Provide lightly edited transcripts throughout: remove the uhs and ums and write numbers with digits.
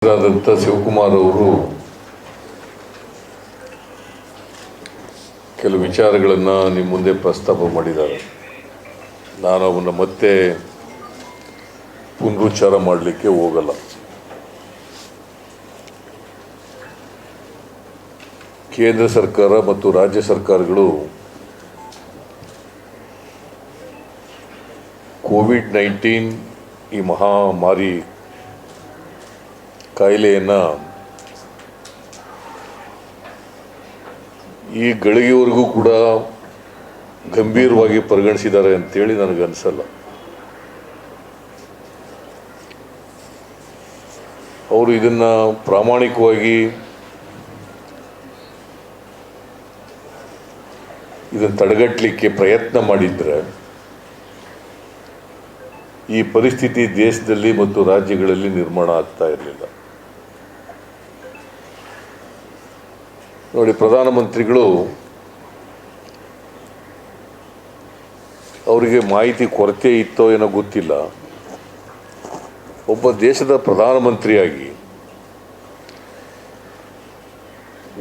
ಶಿವಕುಮಾರ್ ಅವರು ಕೆಲವು ವಿಚಾರಗಳನ್ನು ನಿಮ್ಮ ಮುಂದೆ ಪ್ರಸ್ತಾಪ ಮಾಡಿದ್ದಾರೆ. ನಾನು ಅವನ್ನ ಮತ್ತೆ ಪುನರುಚ್ಚಾರ ಮಾಡಲಿಕ್ಕೆ ಹೋಗಲ್ಲ. ಕೇಂದ್ರ ಸರ್ಕಾರ ಮತ್ತು ರಾಜ್ಯ ಸರ್ಕಾರಗಳು ಕೋವಿಡ್-19 ಈ ಮಹಾಮಾರಿ ಕಾಯಿಲೆಯನ್ನು ಈ ಗಳಿಗೆವರೆಗೂ ಕೂಡ ಗಂಭೀರವಾಗಿ ಪರಿಗಣಿಸಿದ್ದಾರೆ ಅಂತೇಳಿ ನನಗನ್ಸಲ್ಲ. ಅವರು ಇದನ್ನು ಪ್ರಾಮಾಣಿಕವಾಗಿ ಇದನ್ನು ತಡೆಗಟ್ಟಲಿಕ್ಕೆ ಪ್ರಯತ್ನ ಮಾಡಿದರೆ ಈ ಪರಿಸ್ಥಿತಿ ದೇಶದಲ್ಲಿ ಮತ್ತು ರಾಜ್ಯಗಳಲ್ಲಿ ನಿರ್ಮಾಣ ಆಗ್ತಾ ಇರಲಿಲ್ಲ. ನೋಡಿ, ಪ್ರಧಾನಮಂತ್ರಿಗಳು ಅವರಿಗೆ ಮಾಹಿತಿ ಕೊರತೆ ಇತ್ತೋ ಏನೋ ಗೊತ್ತಿಲ್ಲ. ಒಬ್ಬ ದೇಶದ ಪ್ರಧಾನಮಂತ್ರಿಯಾಗಿ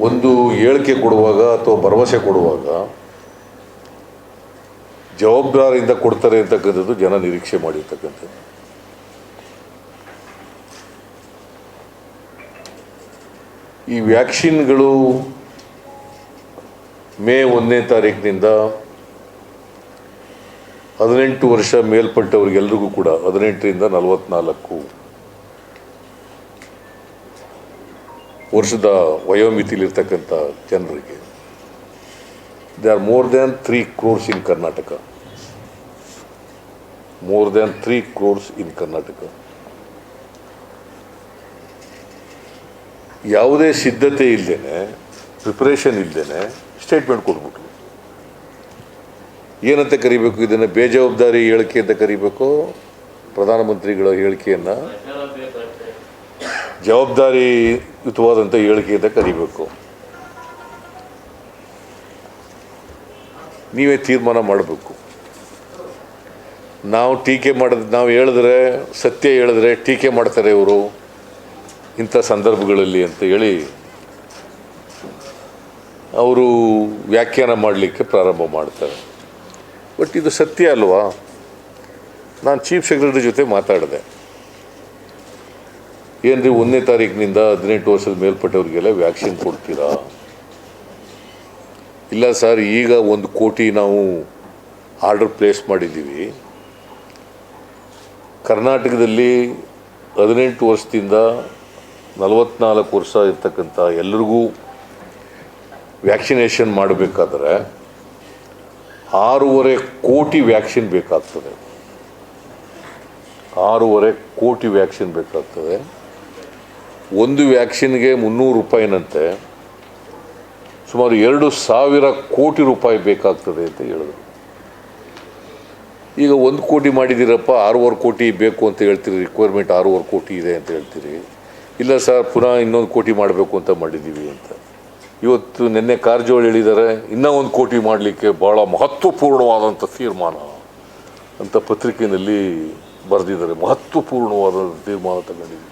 ಒಂದು ಹೇಳಿಕೆ ಕೊಡುವಾಗ ಅಥವಾ ಭರವಸೆ ಕೊಡುವಾಗ ಜವಾಬ್ದಾರಿಯಿಂದ ಕೊಡ್ತಾರೆ ಅಂತಕ್ಕಂಥದ್ದು ಜನ ನಿರೀಕ್ಷೆ ಮಾಡಿರ್ತಕ್ಕಂಥದ್ದು. ಈ ವ್ಯಾಕ್ಸಿನ್ಗಳು ಮೇ 1ನೇ ತಾರೀಕಿನಿಂದ 18 ವರ್ಷ ಮೇಲ್ಪಟ್ಟವರಿಗೆಲ್ಲರಿಗೂ ಕೂಡ 18ರಿಂದ 44 ವರ್ಷದ ವಯೋಮಿತಿಲಿರ್ತಕ್ಕಂಥ ಜನರಿಗೆ they are more than 3 crores in Karnataka. More than 3 crores ಇನ್ ಕರ್ನಾಟಕ. ಯಾವುದೇ ಸಿದ್ಧತೆ ಇಲ್ಲದೇನೆ, ಪ್ರಿಪರೇಷನ್ ಇಲ್ಲದೇನೆ ಸ್ಟೇಟ್ಮೆಂಟ್ ಕೊಟ್ಬಿಟ್ರು. ಏನಂತ ಕರಿಬೇಕು ಇದನ್ನು? ಬೇಜವಾಬ್ದಾರಿ ಹೇಳಿಕೆ ಅಂತ ಕರಿಬೇಕು ಪ್ರಧಾನಮಂತ್ರಿಗಳ ಹೇಳಿಕೆಯನ್ನು? ಜವಾಬ್ದಾರಿಯುತವಾದಂಥ ಹೇಳಿಕೆ ಅಂತ ಕರಿಬೇಕು? ನೀವೇ ತೀರ್ಮಾನ ಮಾಡಬೇಕು. ನಾವು ಟೀಕೆ ನಾವು ಹೇಳಿದ್ರೆ, ಸತ್ಯ ಹೇಳಿದ್ರೆ ಟೀಕೆ ಮಾಡ್ತಾರೆ ಇವರು ಇಂಥ ಸಂದರ್ಭಗಳಲ್ಲಿ ಅಂತ ಹೇಳಿ ಅವರು ವ್ಯಾಖ್ಯಾನ ಮಾಡಲಿಕ್ಕೆ ಪ್ರಾರಂಭ ಮಾಡ್ತಾರೆ. ಬಟ್ ಇದು ಸತ್ಯ ಅಲ್ವಾ? ನಾನು ಚೀಫ್ ಸೆಕ್ರೆಟರಿ ಜೊತೆ ಮಾತಾಡಿದೆ. ಏನ್ರಿ 1ನೇ ತಾರೀಕಿನಿಂದ 18 ವರ್ಷದ ಮೇಲ್ಪಟ್ಟವರಿಗೆಲ್ಲ ವ್ಯಾಕ್ಸಿನ್ ಕೊಡ್ತೀರಾ? ಇಲ್ಲ ಸರ್, ಈಗ 1 ಕೋಟಿ ನಾವು ಆರ್ಡರ್ ಪ್ಲೇಸ್ ಮಾಡಿದ್ದೀವಿ. ಕರ್ನಾಟಕದಲ್ಲಿ 18 ವರ್ಷದಿಂದ 44 ವರ್ಷ ಇರ್ತಕ್ಕಂಥ ಎಲ್ಲರಿಗೂ ವ್ಯಾಕ್ಸಿನೇಷನ್ ಮಾಡಬೇಕಾದ್ರೆ 6.5 ಕೋಟಿ ವ್ಯಾಕ್ಸಿನ್ ಬೇಕಾಗ್ತದೆ. 6.5 ಕೋಟಿ ವ್ಯಾಕ್ಸಿನ್ ಬೇಕಾಗ್ತದೆ. ಒಂದು ವ್ಯಾಕ್ಸಿನ್ಗೆ 300 ರೂಪಾಯಿನಂತೆ, ಸುಮಾರು 2,000 ಕೋಟಿ ರೂಪಾಯಿ ಬೇಕಾಗ್ತದೆ ಅಂತ ಹೇಳಿದ್ರು. ಈಗ 1 ಕೋಟಿ ಮಾಡಿದ್ದೀರಪ್ಪ, 6.5 ಕೋಟಿ ಬೇಕು ಅಂತ ಹೇಳ್ತೀರಿ. ರಿಕ್ವೈರ್ಮೆಂಟ್ 6.5 ಕೋಟಿ ಇದೆ ಅಂತ ಹೇಳ್ತೀರಿ. ಇಲ್ಲ ಸರ್, ಪುನಃ 1 ಕೋಟಿ ಮಾಡಬೇಕು ಅಂತ ಮಾಡಿದ್ದೀವಿ ಅಂತ. ಇವತ್ತು ನಿನ್ನೆ ಕಾರಜೋಳ ಹೇಳಿದ್ದಾರೆ, ಇನ್ನೂ 1 ಕೋಟಿ ಮಾಡಲಿಕ್ಕೆ ಭಾಳ ಮಹತ್ವಪೂರ್ಣವಾದಂಥ ತೀರ್ಮಾನ ಅಂತ ಪತ್ರಿಕೆಯಲ್ಲಿ ಬರೆದಿದ್ದಾರೆ. ಮಹತ್ವಪೂರ್ಣವಾದ ತೀರ್ಮಾನ ತಗೊಂಡಿದ್ದೀವಿ.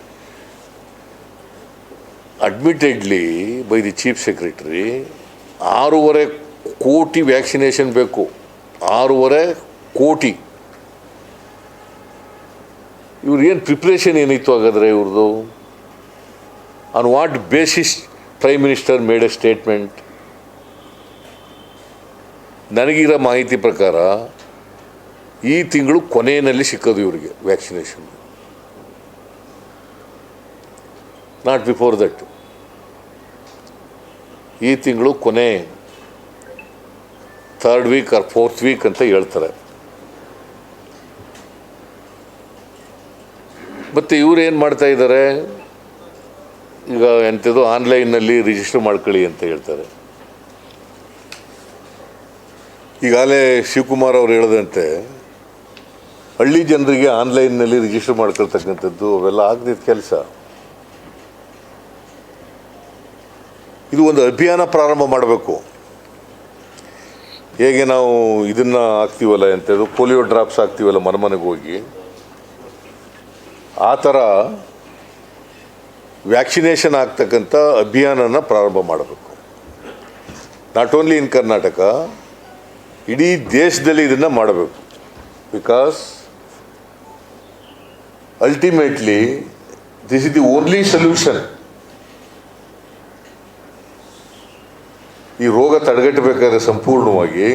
Admittedly by the chief secretary 6.5 ಕೋಟಿ ವ್ಯಾಕ್ಸಿನೇಷನ್ ಬೇಕು. 6.5 ಕೋಟಿ. ಇವ್ರು ಏನು ಪ್ರಿಪ್ರೇಷನ್ ಏನಿತ್ತು ಹಾಗಾದರೆ ಇವ್ರದ್ದು? On what basis prime minister made a statement? ನನಗಿರೋ ಮಾಹಿತಿ ಪ್ರಕಾರ ಈ ತಿಂಗಳು ಕೊನೆಯಲ್ಲಿ ಸಿಕ್ಕೋದು ಇವರಿಗೆ ವ್ಯಾಕ್ಸಿನೇಷನ್, ನಾಟ್ ಬಿಫೋರ್ ದಟ್. ಈ ತಿಂಗಳು ಕೊನೆ 3rd weak R 4th weak ಅಂತ ಹೇಳ್ತಾರೆ. ಮತ್ತು ಇವರು ಏನು ಮಾಡ್ತಾ ಇದ್ದಾರೆ ಈಗ? ಎಂಥದ್ದು ಆನ್ಲೈನ್ನಲ್ಲಿ ರಿಜಿಸ್ಟರ್ ಮಾಡ್ಕೊಳ್ಳಿ ಅಂತ ಹೇಳ್ತಾರೆ. ಈಗಾಗಲೇ ಶಿವಕುಮಾರ್ ಅವರು ಹೇಳದಂತೆ ಹಳ್ಳಿ ಜನರಿಗೆ ಆನ್ಲೈನ್ನಲ್ಲಿ ರಿಜಿಸ್ಟರ್ ಮಾಡ್ಕೊಳ್ತಕ್ಕಂಥದ್ದು ಅವೆಲ್ಲ ಆಗದಿದ್ದ ಕೆಲಸ. ಇದು ಒಂದು ಅಭಿಯಾನ ಪ್ರಾರಂಭ ಮಾಡಬೇಕು. ಹೇಗೆ ನಾವು ಇದನ್ನು ಹಾಕ್ತೀವಲ್ಲ ಎಂಥದ್ದು, ಪೋಲಿಯೋ ಡ್ರಾಪ್ಸ್ ಹಾಕ್ತೀವಲ್ಲ ಮನೆಗೆ ಹೋಗಿ, ಆ ಥರ ವ್ಯಾಕ್ಸಿನೇಷನ್ ಆಗ್ತಕ್ಕಂಥ ಅಭಿಯಾನನ ಪ್ರಾರಂಭ ಮಾಡಬೇಕು. ನಾಟ್ ಓನ್ಲಿ ಇನ್ ಕರ್ನಾಟಕ, ಇಡೀ ದೇಶದಲ್ಲಿ ಇದನ್ನು ಮಾಡಬೇಕು. Because ultimately this is the only solution. ಈ ರೋಗ ತಡೆಗಟ್ಟಬೇಕಾದ್ರೆ ಸಂಪೂರ್ಣವಾಗಿ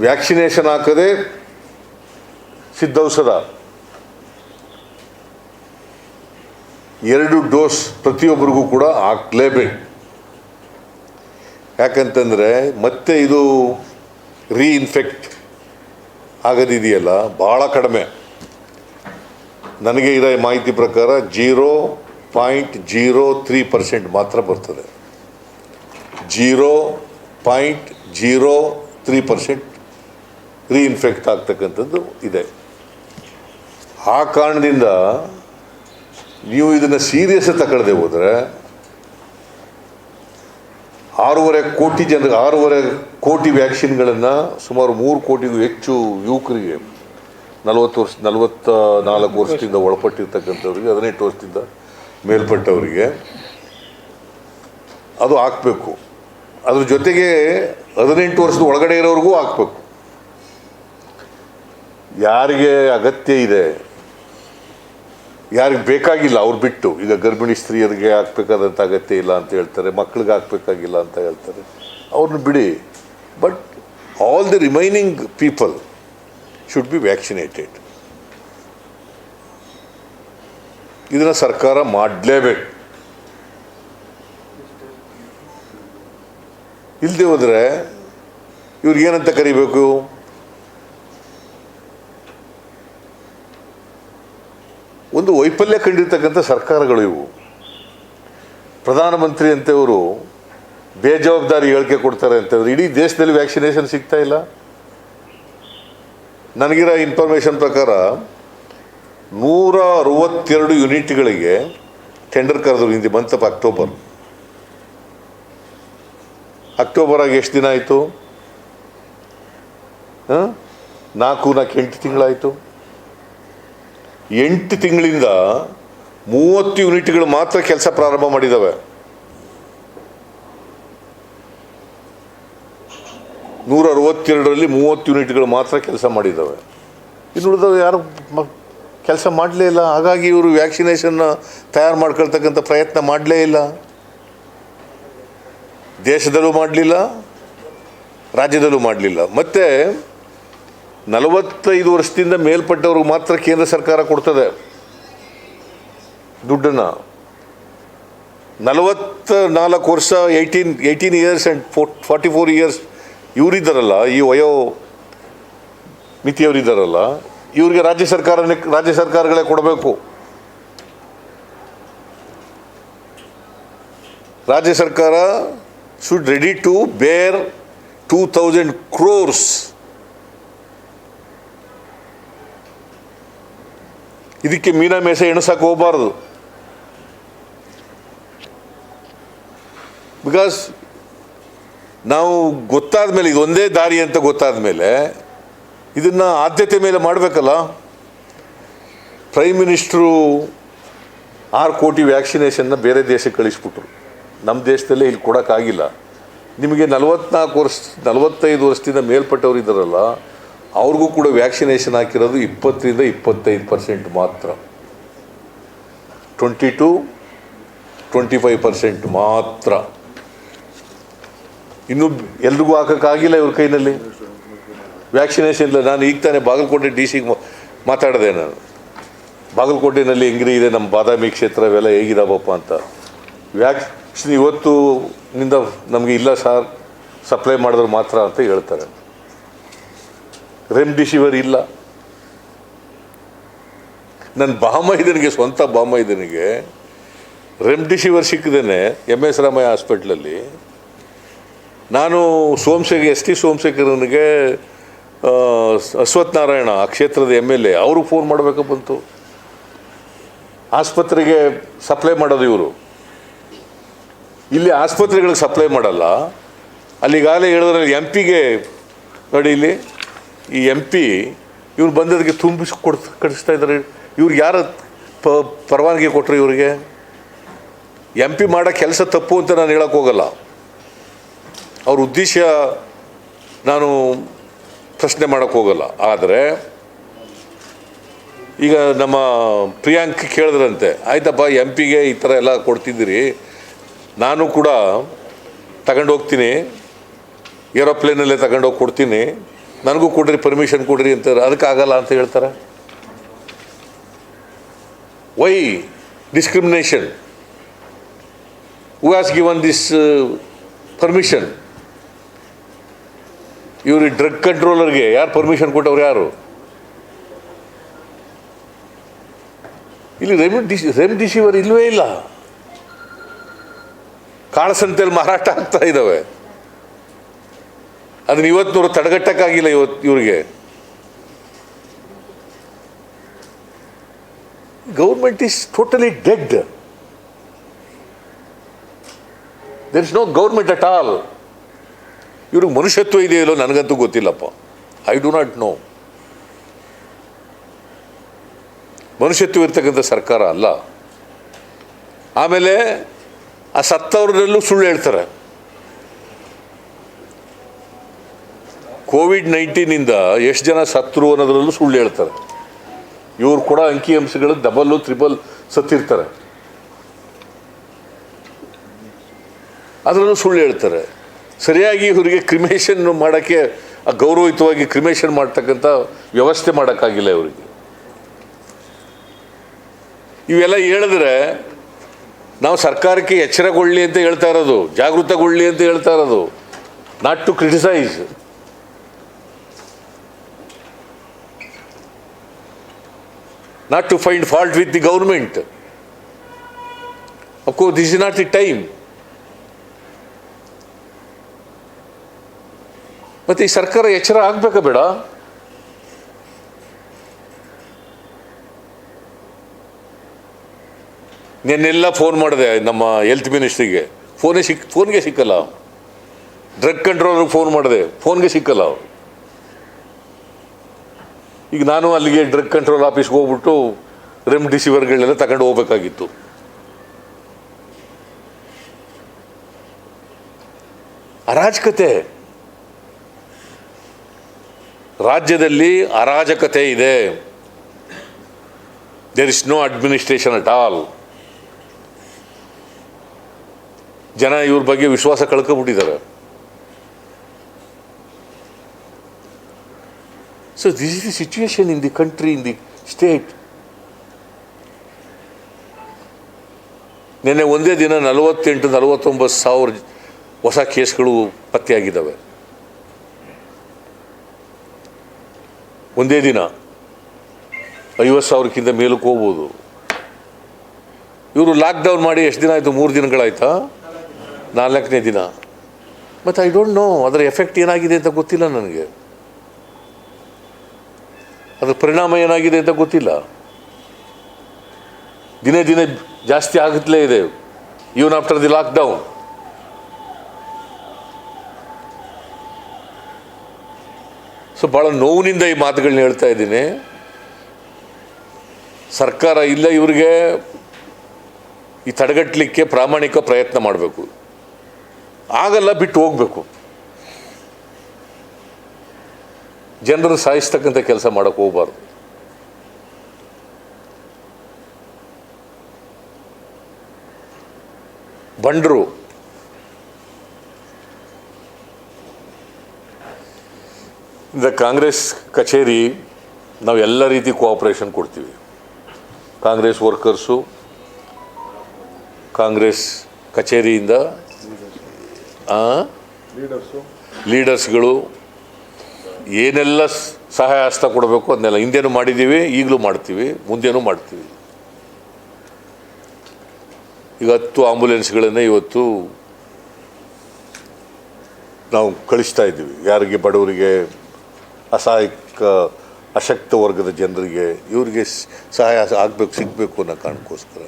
ವ್ಯಾಕ್ಸಿನೇಷನ್ ಹಾಕದೆ ಸಿದ್ಧೌಷಧ 2 ಡೋಸ್ ಪ್ರತಿಯೊಬ್ಬರಿಗೂ ಕೂಡ ಹಾಕಲೇಬೇಕು. ಯಾಕಂತಂದರೆ ಮತ್ತೆ ಇದು ರೀಇನ್ಫೆಕ್ಟ್ ಆಗೋದಿದೆಯಲ್ಲ ಭಾಳ ಕಡಿಮೆ. ನನಗೆ ಇರೋ ಮಾಹಿತಿ ಪ್ರಕಾರ 0.03% ಮಾತ್ರ ಬರ್ತದೆ. 0.03% ರೀಇನ್ಫೆಕ್ಟ್ ಆಗ್ತಕ್ಕಂಥದ್ದು ಇದೆ. ಆ ಕಾರಣದಿಂದ ನೀವು ಇದನ್ನು ಸೀರಿಯಸ್ ತಗೊಳ್ಳದೆ ಹೋದರೆ 6.5 ಕೋಟಿ ವ್ಯಾಕ್ಸಿನ್ಗಳನ್ನು ಸುಮಾರು 3 ಕೋಟಿಗೂ ಹೆಚ್ಚು ಯುವಕರಿಗೆ 44 ವರ್ಷದಿಂದ ಒಳಪಟ್ಟಿರ್ತಕ್ಕಂಥವ್ರಿಗೆ 18 ವರ್ಷದಿಂದ ಮೇಲ್ಪಟ್ಟವರಿಗೆ ಅದು ಹಾಕಬೇಕು. ಅದ್ರ ಜೊತೆಗೆ 18 ವರ್ಷದ ಒಳಗಡೆ ಇರೋರಿಗೂ ಹಾಕಬೇಕು. ಯಾರಿಗೆ ಅಗತ್ಯ ಇದೆ, ಯಾರಿಗೆ ಬೇಕಾಗಿಲ್ಲ ಅವ್ರು ಬಿಟ್ಟು, ಈಗ ಗರ್ಭಿಣಿ ಸ್ತ್ರೀಯರಿಗೆ ಹಾಕ್ಬೇಕಾದಂಥ ಅಗತ್ಯ ಇಲ್ಲ ಅಂತ ಹೇಳ್ತಾರೆ, ಮಕ್ಕಳಿಗೆ ಹಾಕಬೇಕಾಗಿಲ್ಲ ಅಂತ ಹೇಳ್ತಾರೆ, ಅವ್ರನ್ನ ಬಿಡಿ. But all the remaining people should be vaccinated. ಇದನ್ನು ಸರ್ಕಾರ ಮಾಡಲೇಬೇಕು. ಇಲ್ಲದೆ ಹೋದರೆ ಇವ್ರಿಗೇನಂತ ಕರಿಬೇಕು? ಒಂದು ವೈಫಲ್ಯ ಕಂಡಿರ್ತಕ್ಕಂಥ ಸರ್ಕಾರಗಳು ಇವು. ಪ್ರಧಾನಮಂತ್ರಿ ಅಂತವರು ಬೇಜವಾಬ್ದಾರಿ ಹೇಳಿಕೆ ಕೊಡ್ತಾರೆ ಅಂತಂದ್ರೆ ಇಡೀ ದೇಶದಲ್ಲಿ ವ್ಯಾಕ್ಸಿನೇಷನ್ ಸಿಗ್ತಾ ಇಲ್ಲ. ನನಗಿರೋ ಇನ್ಫಾರ್ಮೇಷನ್ ಪ್ರಕಾರ 162 ಯೂನಿಟ್ಗಳಿಗೆ ಟೆಂಡರ್ ಕರೆದ್ರು in the month of October ಆಗಿ ಎಷ್ಟು ದಿನ ಆಯಿತು? 4-8 ತಿಂಗಳಾಯಿತು. 8 ತಿಂಗಳಿಂದ 30 ಯೂನಿಟ್ಗಳು ಮಾತ್ರ ಕೆಲಸ ಪ್ರಾರಂಭ ಮಾಡಿದ್ದಾವೆ. 162ರಲ್ಲಿ 30 ಯೂನಿಟ್ಗಳು ಮಾತ್ರ ಕೆಲಸ ಮಾಡಿದ್ದಾವೆ. ಇನ್ನು ಉಳಿದವು ಯಾರು ಕೆಲಸ ಮಾಡಲೇ ಇಲ್ಲ. ಹಾಗಾಗಿ ಇವರು ವ್ಯಾಕ್ಸಿನೇಷನ್ನ ತಯಾರು ಮಾಡ್ಕೊಳ್ತಕ್ಕಂಥ ಪ್ರಯತ್ನ ಮಾಡಲೇ ಇಲ್ಲ. ದೇಶದಲ್ಲೂ ಮಾಡಲಿಲ್ಲ, ರಾಜ್ಯದಲ್ಲೂ ಮಾಡಲಿಲ್ಲ. ಮತ್ತು 45 ವರ್ಷದಿಂದ ಮೇಲ್ಪಟ್ಟವ್ರಿಗೆ ಮಾತ್ರ ಕೇಂದ್ರ ಸರ್ಕಾರ ಕೊಡ್ತದೆ ದುಡ್ಡನ್ನು. 44 ವರ್ಷ 18 ಇಯರ್ಸ್ ಆ್ಯಂಡ್ 44 ಇಯರ್ಸ್ ಇವರಿದ್ದಾರಲ್ಲ, ಈ ವಯೋ ಮಿತಿಯವರಿದ್ದಾರಲ್ಲ, ಇವ್ರಿಗೆ ರಾಜ್ಯ ಸರ್ಕಾರಗಳೇ ಕೊಡಬೇಕು. ರಾಜ್ಯ ಸರ್ಕಾರ should ready to bear 2000 crores. ಇದಕ್ಕೆ ಮೀನಾ ಮೇಸೆ ಎಣಿಸಕ್ಕೆ ಹೋಗಬಾರ್ದು. ಬಿಕಾಸ್ ನಾವು ಗೊತ್ತಾದ ಮೇಲೆ ಇದೊಂದೇ ದಾರಿ ಅಂತ ಗೊತ್ತಾದ ಮೇಲೆ ಇದನ್ನು ಆದ್ಯತೆ ಮೇಲೆ ಮಾಡಬೇಕಲ್ಲ. ಪ್ರೈಮ್ ಮಿನಿಸ್ಟ್ರು 6 ಕೋಟಿ ವ್ಯಾಕ್ಸಿನೇಷನ್ನ ಬೇರೆ ದೇಶಕ್ಕೆ ಕಳಿಸ್ಬಿಟ್ರು. ನಮ್ಮ ದೇಶದಲ್ಲೇ ಇಲ್ಲಿ ಕೊಡೋಕ್ಕಾಗಿಲ್ಲ. ನಿಮಗೆ 45 ವರ್ಷದಿಂದ ಮೇಲ್ಪಟ್ಟವ್ರು ಇದ್ದಾರಲ್ಲ, ಅವ್ರಿಗೂ ಕೂಡ ವ್ಯಾಕ್ಸಿನೇಷನ್ ಹಾಕಿರೋದು 20-25% ಮಾತ್ರ. 20-25% ಮಾತ್ರ. ಇನ್ನೂ ಎಲ್ರಿಗೂ ಹಾಕೋಕ್ಕಾಗಿಲ್ಲ ಇವ್ರ ಕೈನಲ್ಲಿ ವ್ಯಾಕ್ಸಿನೇಷನ್ ಇಲ್ಲ. ನಾನು ಈಗ ತಾನೇ ಬಾಗಲಕೋಟೆ DC ಮಾತಾಡಿದೆ. ನಾನು ಬಾಗಲಕೋಟೆಯಲ್ಲಿ ಹೆಂಗ್ರಿ ಇದೆ ನಮ್ಮ ಬಾದಾಮಿ ಕ್ಷೇತ್ರ ಇವೆಲ್ಲ ಹೇಗಿದಾವಪ್ಪ ಅಂತ. ವ್ಯಾಕ್ಸಿನ್ ಇವತ್ತಿನಿಂದ ನಮಗೆ ಇಲ್ಲ ಸರ್, ಸಪ್ಲೈ ಮಾಡಿದ್ರು ಮಾತ್ರ ಅಂತ ಹೇಳ್ತಾರೆ. ರೆಮ್ಡಿಸಿವಿರ್ ಇಲ್ಲ. ನನ್ನ ಬಾಮೈದನಿಗೆ, ಸ್ವಂತ ಬಾಮೈದನಿಗೆ ರೆಮ್ಡಿಸಿವಿರ್ ಸಿಕ್ಕದೇನೆ MS ರಾಮಯ್ಯ ಹಾಸ್ಪಿಟ್ಲಲ್ಲಿ ನಾನು ST ಸೋಮಶೇಖರನಿಗೆ ಅಶ್ವಥ್ ನಾರಾಯಣ ಆ ಕ್ಷೇತ್ರದ MLA ಅವ್ರಿಗೆ ಫೋನ್ ಮಾಡಬೇಕು ಬಂತು. ಆಸ್ಪತ್ರೆಗೆ ಸಪ್ಲೈ ಮಾಡೋದು ಇವರು, ಇಲ್ಲಿ ಆಸ್ಪತ್ರೆಗಳಿಗೆ ಸಪ್ಲೈ ಮಾಡಲ್ಲ. ಅಲ್ಲಿಗಾಗಲೇ ಹೇಳಿದ್ರೆ MP ಗೆ ನೋಡಿ, ಇಲ್ಲಿ ಈ MP ಇವ್ರು ಬಂದದಕ್ಕೆ ತುಂಬಿಸಿ ಕಳಿಸ್ತಾ ಇದ್ದಾರೆ. ಇವ್ರಿಗೆ ಯಾರು ಪರವಾನಗಿ ಕೊಟ್ಟರು? ಇವರಿಗೆ MP ಮಾಡೋ ಕೆಲಸ ತಪ್ಪು ಅಂತ ನಾನು ಹೇಳೋಕ್ಕೆ ಹೋಗಲ್ಲ. ಅವ್ರ ಉದ್ದೇಶ ನಾನು ಪ್ರಶ್ನೆ ಮಾಡೋಕ್ಕೆ ಹೋಗಲ್ಲ. ಆದರೆ ಈಗ ನಮ್ಮ ಪ್ರಿಯಾಂಕ್ ಕೇಳಿದ್ರಂತೆ, ಆಯ್ತಪ್ಪ MP ಗೆ ಈ ಥರ ಎಲ್ಲ ಕೊಡ್ತಿದ್ದೀರಿ, ನಾನು ಕೂಡ ತಗೊಂಡೋಗ್ತೀನಿ, ಏರೋಪ್ಲೇನಲ್ಲೇ ತಗೊಂಡೋಗಿ ಕೊಡ್ತೀನಿ, ನನಗೂ ಕೊಡ್ರಿ, ಪರ್ಮಿಷನ್ ಕೊಡ್ರಿ ಅಂತಾರೆ. ಅದಕ್ಕಾಗಲ್ಲ ಅಂತ ಹೇಳ್ತಾರೆ. Why discrimination? Who has given this permission? ಇವ್ರಿಗೆ ಡ್ರಗ್ ಕಂಟ್ರೋಲರ್ಗೆ ಯಾರು ಪರ್ಮಿಷನ್ ಕೊಟ್ಟವ್ರು? ಯಾರು? ಇಲ್ಲಿ ರೆಮ್ಡಿಸಿವಿರ್ ಇಲ್ಲವೇ ಇಲ್ಲ. ಕಾಳಸಂತೆಯಲ್ಲಿ ಮಾರಾಟ ಆಗ್ತಾ ಇದ್ದಾವೆ. ಅದನ್ನ ಇವತ್ತು ತಡೆಗಟ್ಟಕ್ಕಾಗಿಲ್ಲ. ಇವ್ರಿಗೆ government is totally dead. There is no government at all. ಇವ್ರಿಗೆ ಮನುಷ್ಯತ್ವ ಇದೆಯಲ್ಲೋ ನನಗಂತೂ ಗೊತ್ತಿಲ್ಲಪ್ಪ. I do not know. ಮನುಷ್ಯತ್ವ ಇರ್ತಕ್ಕಂಥ ಸರ್ಕಾರ ಅಲ್ಲ. ಆಮೇಲೆ ಆ ಸತ್ತವ್ರಲ್ಲೂ ಸುಳ್ಳು ಹೇಳ್ತಾರೆ. COVID-19 ಎಷ್ಟು ಜನ ಸತ್ರು ಅನ್ನೋದ್ರಲ್ಲೂ ಸುಳ್ಳು ಹೇಳ್ತಾರೆ. ಇವ್ರು ಕೂಡ ಅಂಕಿಅಂಶಗಳು ಡಬಲ್ಲು ಟ್ರಿಬಲ್ ಸತ್ತಿರ್ತಾರೆ, ಅದರಲ್ಲೂ ಸುಳ್ಳು ಹೇಳ್ತಾರೆ. ಸರಿಯಾಗಿ ಇವರಿಗೆ ಕ್ರಿಮೇಷನ್ ಮಾಡೋಕ್ಕೆ, ಗೌರವಯುತವಾಗಿ ಕ್ರಿಮೇಷನ್ ಮಾಡ್ತಕ್ಕಂಥ ವ್ಯವಸ್ಥೆ ಮಾಡೋಕ್ಕಾಗಿಲ್ಲ ಇವರಿಗೆ. ಇವೆಲ್ಲ ಹೇಳಿದ್ರೆ ನಾವು ಸರ್ಕಾರಕ್ಕೆ ಎಚ್ಚರಗೊಳ್ಳಿ ಅಂತ ಹೇಳ್ತಾ ಇರೋದು, ಜಾಗೃತಗೊಳ್ಳಿ ಅಂತ ಹೇಳ್ತಾ ಇರೋದು, not to criticise. Not to find fault with the government. Of course, this is not the time. ಮತ್ತೆ ಈ ಸರ್ಕಾರ ಎಚ್ಚರ ಆಗ್ಬೇಕಾ ಬೇಡ? ನೆನ್ನೆಲ್ಲ ಫೋನ್ ಮಾಡಿದೆ ನಮ್ಮ ಹೆಲ್ತ್ ಮಿನಿಸ್ಟ್ರಿಗೆ, ಫೋನ್ಗೆ ಸಿಕ್ಕಲ್ಲ. ಡ್ರಗ್ ಕಂಟ್ರೋಲರ್ಗೆ ಫೋನ್ ಮಾಡಿದೆ, ಫೋನ್ಗೆ ಸಿಕ್ಕಲ್ಲ. ಈಗ ನಾನು ಅಲ್ಲಿಗೆ ಡ್ರಗ್ ಕಂಟ್ರೋಲ್ ಆಫೀಸ್ಗೆ ಹೋಗ್ಬಿಟ್ಟು ರೆಮ್ಡಿಸಿವಿರ್ಗಳನ್ನೆಲ್ಲ ತಗೊಂಡು ಹೋಗ್ಬೇಕಾಗಿತ್ತು. ಅರಾಜಕತೆ, ರಾಜ್ಯದಲ್ಲಿ ಅರಾಜಕತೆ ಇದೆ. There is no administration at all. ಜನ ಇವ್ರ ಬಗ್ಗೆ ವಿಶ್ವಾಸ ಕಳ್ಕೊಬಿಟ್ಟಿದ್ದಾರೆ. So this is the situation in the country, in the state. ನಿನ್ನೆ ಒಂದೇ ದಿನ 48-49 ಸಾವಿರ ಹೊಸ ಕೇಸ್ಗಳು ಪತ್ತೆಯಾಗಿದ್ದಾವೆ. ಒಂದೇ ದಿನ 50,000ಕ್ಕಿಂತ ಮೇಲಕ್ಕೆ ಹೋಗ್ಬೋದು. ಇವರು ಲಾಕ್ಡೌನ್ ಮಾಡಿ ಎಷ್ಟು ದಿನ ಆಯಿತು? 3 ದಿನಗಳಾಯ್ತಾ? 4ನೇ ದಿನ. ಮತ್ತು ಐ ಡೋಂಟ್ ನೋ ಅದರ ಎಫೆಕ್ಟ್ ಏನಾಗಿದೆ ಅಂತ ಗೊತ್ತಿಲ್ಲ ನನಗೆ. ಅದರ ಪರಿಣಾಮ ಏನಾಗಿದೆ ಅಂತ ಗೊತ್ತಿಲ್ಲ. ದಿನೇ ದಿನೇ ಜಾಸ್ತಿ ಆಗುತ್ತಲೇ ಇದೆ, even after the lockdown. So ಭಾಳ ನೋವಿನಿಂದ ಈ ಮಾತುಗಳನ್ನ ಹೇಳ್ತಾ ಇದ್ದೀನಿ. ಸರ್ಕಾರ ಇಲ್ಲ, ಇವರಿಗೆ ಈ ತಡೆಗಟ್ಟಲಿಕ್ಕೆ ಪ್ರಾಮಾಣಿಕ ಪ್ರಯತ್ನ ಮಾಡಬೇಕು. ಆಗಲ್ಲ, ಬಿಟ್ಟು ಹೋಗಬೇಕು. ಜನರನ್ನು ಸಾಯಿಸ್ತಕ್ಕಂಥ ಕೆಲಸ ಮಾಡೋಕ್ಕೆ ಹೋಗಬಾರ್ದು. ಬಂಡರು ಇಂದ ಕಾಂಗ್ರೆಸ್ ಕಚೇರಿ ನಾವು ಎಲ್ಲ ರೀತಿ ಕೋಆಪರೇಷನ್ ಕೊಡ್ತೀವಿ. ಕಾಂಗ್ರೆಸ್ ವರ್ಕರ್ಸು, ಕಾಂಗ್ರೆಸ್ ಕಚೇರಿಯಿಂದ ಲೀಡರ್ಸ್ಗಳು ಏನೆಲ್ಲ ಸಹಾಯ ಹಸ್ತ ಕೊಡಬೇಕು ಅದನ್ನೆಲ್ಲ ಹಿಂದೆನೂ ಮಾಡಿದ್ದೀವಿ, ಈಗಲೂ ಮಾಡ್ತೀವಿ, ಮುಂದೇನೂ ಮಾಡ್ತೀವಿ. ಈಗ 10 ಆಂಬುಲೆನ್ಸ್ಗಳನ್ನು ಇವತ್ತು ನಾವು ಕಳಿಸ್ತಾ ಇದ್ದೀವಿ. ಯಾರಿಗೆ? ಬಡವರಿಗೆ, ಅಸಹಾಯಕ ಅಶಕ್ತ ವರ್ಗದ ಜನರಿಗೆ, ಇವರಿಗೆ ಸಹಾಯ ಆಗಬೇಕು, ಸಿಗಬೇಕು ಅನ್ನೋ ಕಾರಣಕ್ಕೋಸ್ಕರ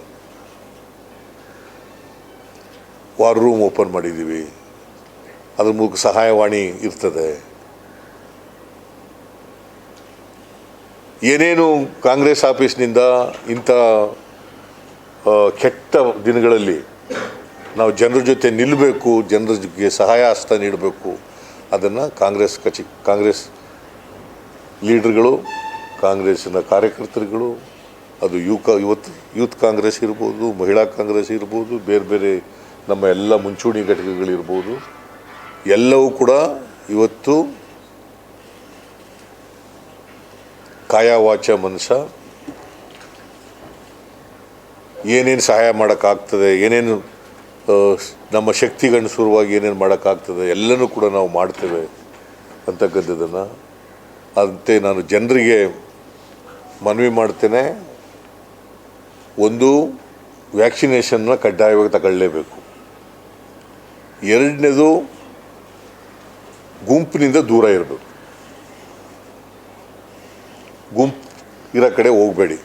ವಾರ್ ರೂಮ್ ಓಪನ್ ಮಾಡಿದ್ದೀವಿ. ಅದ್ರ ಮೂಲಕ ಸಹಾಯವಾಣಿ ಇರ್ತದೆ. ಏನೇನು ಕಾಂಗ್ರೆಸ್ ಆಫೀಸ್ನಿಂದ ಇಂಥ ಕೆಟ್ಟ ದಿನಗಳಲ್ಲಿ ನಾವು ಜನರ ಜೊತೆ ನಿಲ್ಲಬೇಕು, ಜನರಿಗೆ ಸಹಾಯ ಹಸ್ತ ನೀಡಬೇಕು, ಅದನ್ನು ಕಾಂಗ್ರೆಸ್ ಲೀಡರ್ಗಳು, ಕಾಂಗ್ರೆಸ್ಸಿನ ಕಾರ್ಯಕರ್ತರುಗಳು, ಅದು ಯೂತ್ ಕಾಂಗ್ರೆಸ್ ಇರ್ಬೋದು, ಮಹಿಳಾ ಕಾಂಗ್ರೆಸ್ ಇರ್ಬೋದು, ಬೇರೆ ಬೇರೆ ನಮ್ಮ ಎಲ್ಲ ಮುಂಚೂಣಿ ಘಟಕಗಳಿರ್ಬೋದು, ಎಲ್ಲವೂ ಕೂಡ ಇವತ್ತು ಕಾಯ ವಾಚ ಮನಸ ಏನೇನು ಸಹಾಯ ಮಾಡೋಕ್ಕಾಗ್ತದೆ, ಏನೇನು ನಮ್ಮ ಶಕ್ತಿಗನುಸಾರವಾಗಿ ಏನೇನು ಮಾಡೋಕ್ಕಾಗ್ತದೆ ಎಲ್ಲನೂ ಕೂಡ ನಾವು ಮಾಡ್ತೇವೆ ಅಂತಕ್ಕಂಥದ್ದನ್ನು ಅಂತೆ ನಾನು ಜನರಿಗೆ ಮನವಿ ಮಾಡ್ತೇನೆ. ಒಂದು, ವ್ಯಾಕ್ಸಿನೇಷನ್ನ ಕಡ್ಡಾಯವಾಗಿ ತಗೊಳ್ಳೇಬೇಕು. ಎರಡನೇದು, ಗುಂಪಿನಿಂದ ದೂರ ಇರಬೇಕು. ಗುಂಪು ಇರೋ ಕಡೆ ಹೋಗಬೇಡಿ.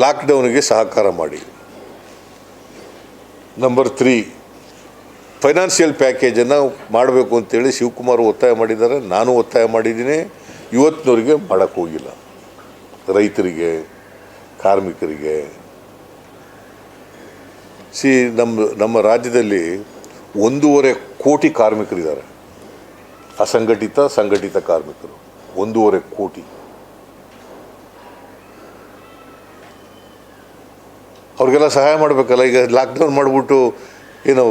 ಲಾಕ್ಡೌನ್ಗೆ ಸಹಕಾರ ಮಾಡಿ. ನಂಬರ್ 3, ಫೈನಾನ್ಷಿಯಲ್ ಪ್ಯಾಕೇಜನ್ನು ಮಾಡಬೇಕು ಅಂತೇಳಿ ಶಿವಕುಮಾರ್ ಒತ್ತಾಯ ಮಾಡಿದ್ದಾರೆ, ನಾನು ಒತ್ತಾಯ ಮಾಡಿದ್ದೀನಿ. ಇವತ್ತಿನವರಿಗೆ ಮಾಡೋಕ್ಕೆ ಹೋಗಿಲ್ಲ. ರೈತರಿಗೆ, ಕಾರ್ಮಿಕರಿಗೆ. ನಮ್ಮ ರಾಜ್ಯದಲ್ಲಿ 1.5 ಕೋಟಿ ಕಾರ್ಮಿಕರಿದ್ದಾರೆ, ಅಸಂಘಟಿತ ಸಂಘಟಿತ ಕಾರ್ಮಿಕರು 1.5 ಕೋಟಿ. ಅವ್ರಿಗೆಲ್ಲ ಸಹಾಯ ಮಾಡಬೇಕಲ್ಲ. ಈಗ ಲಾಕ್ಡೌನ್ ಮಾಡಿಬಿಟ್ಟು ಏನು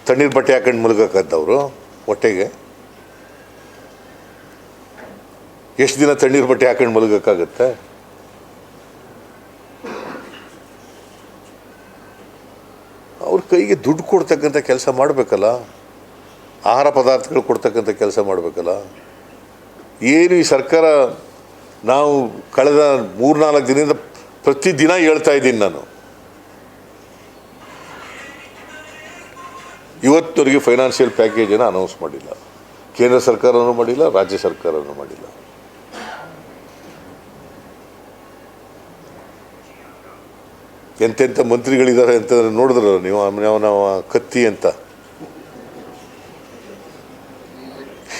ತಣ್ಣೀರು ಬಟ್ಟೆ ಹಾಕೊಂಡು ಮಲಗಕ್ಕಂಥವ್ರು ಹೊಟ್ಟೆಗೆ ಎಷ್ಟು ದಿನ ತಣ್ಣೀರು ಬಟ್ಟೆ ಹಾಕೊಂಡು ಮಲಗಕ್ಕಾಗತ್ತೆ? ಅವ್ರ ಕೈಗೆ ದುಡ್ಡು ಕೊಡ್ತಕ್ಕಂಥ ಕೆಲಸ ಮಾಡಬೇಕಲ್ಲ, ಆಹಾರ ಪದಾರ್ಥಗಳು ಕೊಡ್ತಕ್ಕಂಥ ಕೆಲಸ ಮಾಡಬೇಕಲ್ಲ. ಏನು ಈ ಸರ್ಕಾರ, ನಾವು ಕಳೆದ 3-4 ದಿನದಿಂದ ಪ್ರತಿದಿನ ಹೇಳ್ತಾ ಇದ್ದೀನಿ ನಾನು, ಇವತ್ತಿನವರೆಗೆ ಫೈನಾನ್ಷಿಯಲ್ ಪ್ಯಾಕೇಜನ್ನು ಅನೌನ್ಸ್ ಮಾಡಿಲ್ಲ. ಕೇಂದ್ರ ಸರ್ಕಾರನೂ ಮಾಡಿಲ್ಲ, ರಾಜ್ಯ ಸರ್ಕಾರನೂ ಮಾಡಿಲ್ಲ. ಎಂತೆಂಥ ಮಂತ್ರಿಗಳಿದ್ದಾರೆ ಅಂತಂದ್ರೆ ನೋಡಿದ್ರಲ್ಲ ನೀವು, ನಾವು ಕತ್ತಿ ಅಂತ.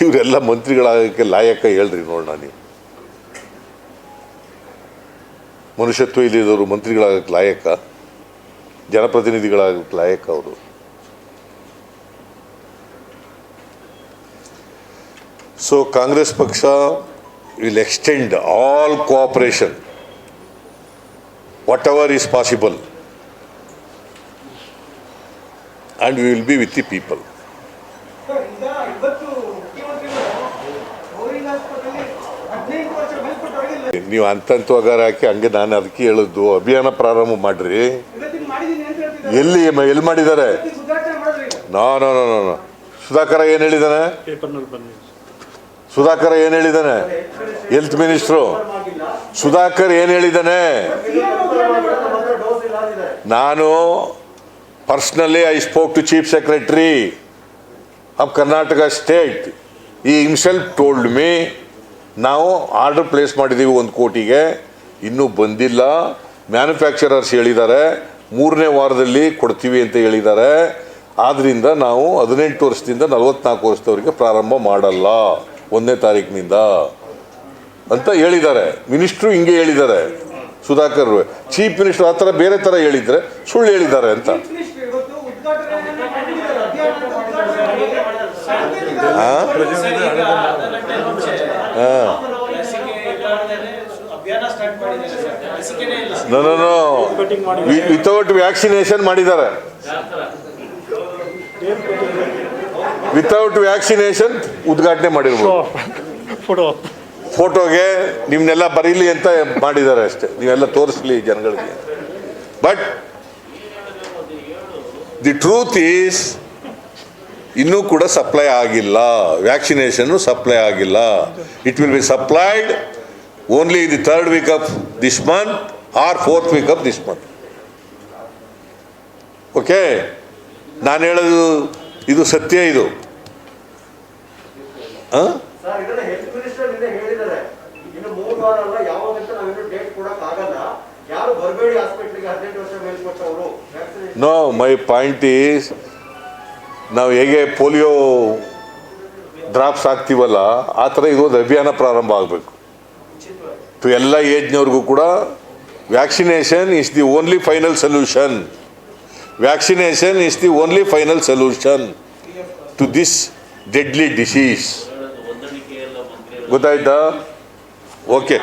ಇವರೆಲ್ಲ ಮಂತ್ರಿಗಳಾಗಕ್ಕೆ ಲಾಯಕ ಹೇಳ್ರಿ ನೋಡೋಣ ನೀವು. ಮನುಷ್ಯತ್ವ ಇಲ್ಲಿದ್ದವರು ಮಂತ್ರಿಗಳಾಗಕ್ಕೆ ಲಾಯಕ, ಜನಪ್ರತಿನಿಧಿಗಳಾಗಕ್ಕೆ ಲಾಯಕ ಅವರು. ಸೊ ಕಾಂಗ್ರೆಸ್ ಪಕ್ಷ will extend all cooperation whatever is possible, and we will be with the people. ನೀವು ಹಂತವಾಗಿ ಹಾಕಿ ಹಂಗೆ ನಾನು ಅದಕ್ಕೆ ಹೇಳಿದ್ದು, ಅಭಿಯಾನ ಪ್ರಾರಂಭ ಮಾಡ್ರಿ. ಎಲ್ಲಿ ಮಾಡಿದ್ದಾರೆ? ನೋ ಸುಧಾಕರ ಏನು ಹೇಳಿದ್ದಾನೆ? ಹೆಲ್ತ್ ಮಿನಿಸ್ಟ್ರು ಸುಧಾಕರ್ ಏನು ಹೇಳಿದ್ದಾನೆ? ನಾನು personally I spoke to chief secretary of Karnataka state. ಈ ಹಿಮ್ಸೆಲ್ಫ್ ಟೋಲ್ಡ್ ಮೀ, ನಾವು ಆರ್ಡರ್ ಪ್ಲೇಸ್ ಮಾಡಿದ್ದೀವಿ 1 ಕೋಟಿಗೆ, ಇನ್ನೂ ಬಂದಿಲ್ಲ. ಮ್ಯಾನುಫ್ಯಾಕ್ಚರರ್ಸ್ ಹೇಳಿದ್ದಾರೆ 3ನೇ ವಾರದಲ್ಲಿ ಕೊಡ್ತೀವಿ ಅಂತ ಹೇಳಿದ್ದಾರೆ. ಆದ್ದರಿಂದ ನಾವು 18 ವರ್ಷದಿಂದ 44 ವರ್ಷದವರಿಗೆ ಪ್ರಾರಂಭ ಮಾಡಲ್ಲ 1ನೇ ತಾರೀಕಿನಿಂದ ಅಂತ ಹೇಳಿದ್ದಾರೆ. ಮಿನಿಸ್ಟ್ರು ಹಿಂಗೆ ಹೇಳಿದ್ದಾರೆ, ಸುಧಾಕರ್. ಚೀಫ್ ಮಿನಿಸ್ಟರ್ ಆ ಥರ ಬೇರೆ ಥರ ಹೇಳಿದರೆ ಸುಳ್ಳು ಹೇಳಿದ್ದಾರೆ ಅಂತ. ವಿತೌಟ್ ವ್ಯಾಕ್ಸಿನೇಷನ್ ಮಾಡಿದ್ದಾರೆ. ವಿತೌಟ್ ವ್ಯಾಕ್ಸಿನೇಷನ್ ಉದ್ಘಾಟನೆ ಮಾಡಿರ್ಬೋದು. ಫೋಟೋಗೆ ನಿಮ್ಮನ್ನೆಲ್ಲ ಬರೀಲಿ ಅಂತ ಮಾಡಿದ್ದಾರೆ ಅಷ್ಟೇ, ನೀವೆಲ್ಲ ತೋರಿಸ್ಲಿ ಜನಗಳಿಗೆ. ಬಟ್ ದಿ ಟ್ರೂತ್ ಈಸ್, ಇನ್ನೂ ಕೂಡ ಸಪ್ಲೈ ಆಗಿಲ್ಲ, ವ್ಯಾಕ್ಸಿನೇಷನ್ನು ಸಪ್ಲೈ ಆಗಿಲ್ಲ. It will be supplied only in the 3rd week of this month R 4th week of this month. Okay, ನಾನು ಹೇಳೋದು ಇದು ಸತ್ಯ. ಇದು ನೋ, ಮೈ ಪಾಯಿಂಟ್ ಈಸ್, ನಾವು ಹೇಗೆ ಪೋಲಿಯೋ ಡ್ರಾಪ್ಸ್ ಆಗ್ತೀವಲ್ಲ ಆ ಥರ ಇದೊಂದು ಅಭಿಯಾನ ಪ್ರಾರಂಭ ಆಗಬೇಕು. ಎಲ್ಲ ಏಜ್ನವ್ರಿಗೂ ಕೂಡ vaccination is the only final solution. Vaccination is the only final solution to this deadly disease. ಗೊತ್ತಾಯ್ತಾ? ಓಕೆ.